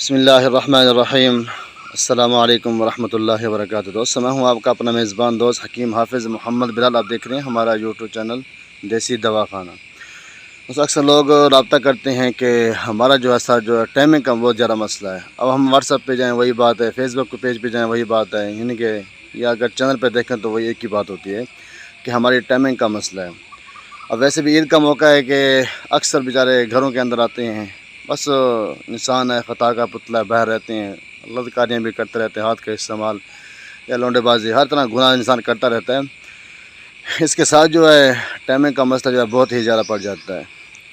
بسم اللہ الرحمن الرحیم۔ السلام علیکم ورحمۃ اللہ وبرکاتہ۔ دوستو، میں ہوں آپ کا اپنا میزبان دوست حکیم حافظ محمد بلال۔ آپ دیکھ رہے ہیں ہمارا یوٹیوب چینل دیسی دوا خانہ۔ اکثر لوگ رابطہ کرتے ہیں کہ ہمارا جو ہے ٹائمنگ کا بہت زیادہ مسئلہ ہے۔ اب ہم واٹس ایپ پہ جائیں وہی بات ہے، فیس بک پیج پہ جائیں وہی بات ہے، یعنی کہ یا اگر چینل پہ دیکھیں تو وہی ایک ہی بات ہوتی ہے کہ ہماری ٹائمنگ کا مسئلہ ہے۔ اب ویسے بھی عید کا موقع ہے کہ اکثر بیچارے گھروں کے اندر آتے ہیں، بس انسان ہے، خطا کا پتلا باہر رہتے ہیں، غلط کاریاں بھی کرتے رہتے ہیں، ہاتھ کا استعمال یا لونڈے بازی، ہر طرح گناہ انسان کرتا رہتا ہے۔ اس کے ساتھ جو ہے ٹائمنگ کا مسئلہ جو ہے بہت ہی زیادہ پڑ جاتا ہے۔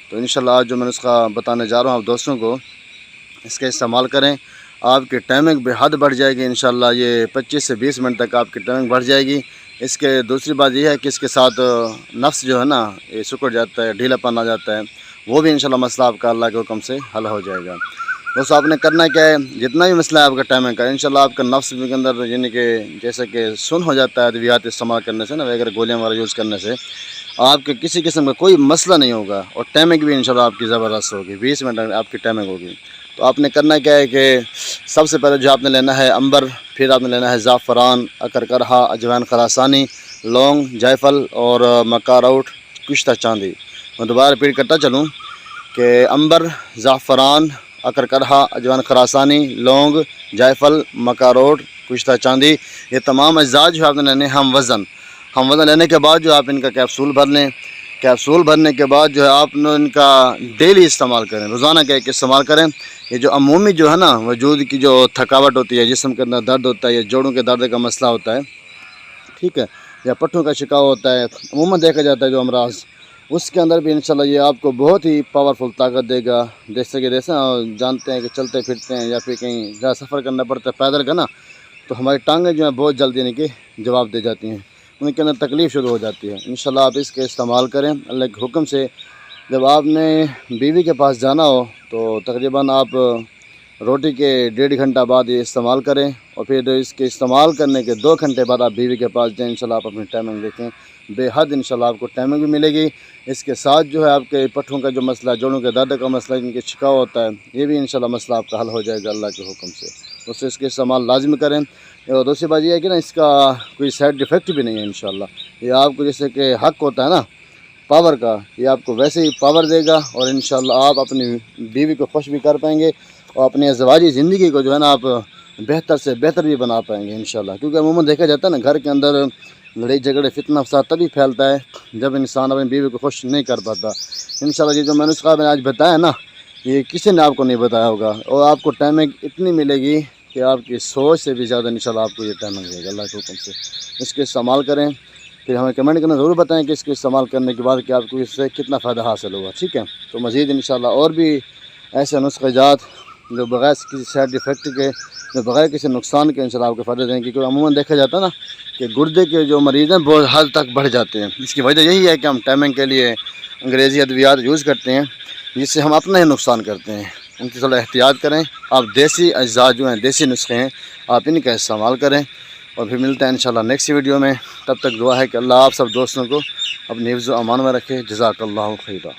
تو انشاءاللہ آج جو میں نسخہ بتانے جا رہا ہوں آپ دوستوں کو، اس کا استعمال کریں، آپ کی ٹائمنگ بے حد بڑھ جائے گی۔ انشاءاللہ یہ 25 سے 20 منٹ تک آپ کی ٹائمنگ بڑھ جائے گی۔ اس کے دوسری بات یہ ہے کہ اس کے ساتھ نفس جو ہے نا یہ سکڑ جاتا ہے، ڈھیلا پن آ جاتا ہے، وہ بھی انشاءاللہ مسئلہ آپ کا اللہ کے حکم سے حل ہو جائے گا۔ دوستو، آپ نے کرنا کیا ہے، جتنا بھی مسئلہ ہے آپ کا ٹائمنگ کا، انشاءاللہ آپ کا نفس کے اندر یعنی کہ جیسے کہ سن ہو جاتا ہے ادویات استعمال کرنے سے نا، وغیرہ گولیاں وغیرہ یوز کرنے سے آپ کے کسی قسم کا کوئی مسئلہ نہیں ہوگا، اور ٹائمنگ بھی انشاءاللہ آپ کی زبردست ہوگی، 20 منٹ آپ کی ٹائمنگ ہوگی۔ تو آپ نے کرنا کیا ہے کہ سب سے پہلے جو آپ نے لینا ہے انبر، پھر آپ نے لینا ہے زعفران، اکرکرہا، اجوائن خراسانی، لونگ، جائفل اور مکاروٹ کشتہ چاندی۔ میں دوبارہ ریپیٹ کرتا چلوں کہ انبر، زعفران، اکرکرہا، اجوائن خراسانی، لونگ، جائفل، مکاروٹ کشتہ چاندی، یہ تمام اجزاء جو آپ نے لینے ہم وزن لینے کے بعد جو آپ ان کا کیپسول بھر لیں۔ کیپسول بھرنے کے بعد جو ہے آپ نے ان کا ڈیلی استعمال کریں، روزانہ کا ایک استعمال کریں۔ یہ جو عمومی جو ہے نا وجود کی جو تھکاوٹ ہوتی ہے، جسم کے اندر درد ہوتا ہے، یا جوڑوں کے درد کا مسئلہ ہوتا ہے، ٹھیک ہے، یا پٹھوں کا شکاو ہوتا ہے، عموماً دیکھا جاتا ہے جو امراض، اس کے اندر بھی انشاءاللہ یہ آپ کو بہت ہی پاورفل طاقت دے گا۔ جیسے جانتے ہیں کہ چلتے پھرتے ہیں یا پھر کہیں جہاں سفر کرنا پڑتا ہے پیدل کا نا، تو ہماری ٹانگیں جو ہیں بہت جلدی یعنی کہ جواب دے جاتی ہیں، ان کے اندر تکلیف شروع ہو جاتی ہے۔ انشاءاللہ آپ اس کے استعمال کریں اللہ کے حکم سے۔ جب آپ نے بیوی کے پاس جانا ہو تو تقریباً آپ روٹی کے 1.5 گھنٹہ بعد یہ استعمال کریں، اور پھر اس کے استعمال کرنے کے 2 گھنٹے بعد آپ بیوی کے پاس جائیں۔ انشاءاللہ آپ اپنی ٹائمنگ دیکھیں، بے حد انشاءاللہ آپ کو ٹائمنگ بھی ملے گی۔ اس کے ساتھ جو ہے آپ کے پٹھوں کا جو مسئلہ، جوڑوں کے درد کا مسئلہ، جن کے شکاو ہوتا ہے، یہ بھی انشاءاللہ مسئلہ آپ کا حل ہو جائے گا اللہ کے حکم سے۔ اس سے اس کے استعمال لازم کریں۔ اور دوسری بات یہ ہے کہ نا اس کا کوئی سائیڈ ایفیکٹ بھی نہیں ہے انشاءاللہ۔ یہ آپ کو جیسے کہ حق ہوتا ہے نا پاور کا، یہ آپ کو ویسے ہی پاور دے گا، اور انشاءاللہ آپ اپنی بیوی کو خوش بھی کر پائیں گے، اور اپنی ازدواجی زندگی کو جو ہے نا آپ بہتر سے بہتر بھی بنا پائیں گے انشاءاللہ۔ کیونکہ عموماً دیکھا جاتا ہے نا گھر کے اندر لڑائی جھگڑے فتنہ فساد تبھی پھیلتا ہے جب انسان اپنی بیوی کو خوش نہیں کر پاتا۔ انشاءاللہ یہ جو میں نسخہ آج بتایا نا، یہ کسی نے آپ کو نہیں بتایا ہوگا، اور آپ کو ٹائمنگ اتنی ملے گی کہ آپ کی سوچ سے بھی زیادہ انشاءاللہ آپ کو یہ ٹائمنگ ملے گا اللہ کے حکم سے۔ اس کے استعمال کریں، پھر ہمیں کمنٹ کرنا ضرور بتائیں کہ اس کے استعمال کرنے کے بعد کہ آپ کو اس سے کتنا فائدہ حاصل ہوا، ٹھیک ہے۔ تو مزید انشاءاللہ اور بھی ایسے نسخے جات جو بغیر کسی سائیڈ ایفیکٹ کے، جو بغیر کسی نقصان کے انشاءاللہ آپ کو فائدہ دیں گے، کیونکہ عموماً دیکھا جاتا ہے نا کہ گردے کے جو مریض ہیں بہت حد تک بڑھ جاتے ہیں۔ اس کی وجہ یہی ہے کہ ہم ٹائمنگ کے لیے انگریزی ادویات یوز کرتے ہیں، جس سے ہم اپنا ہی نقصان کرتے ہیں۔ ان کی تھوڑا احتیاط کریں۔ آپ دیسی اجزاء جو ہیں، دیسی نسخے ہیں، آپ ان کا استعمال کریں، اور پھر ملتے ہیں انشاءاللہ نیکسٹ ویڈیو میں۔ تب تک دعا ہے کہ اللہ آپ سب دوستوں کو اپنی حفظ و امان میں رکھے۔ جزاک اللہ خیرہ۔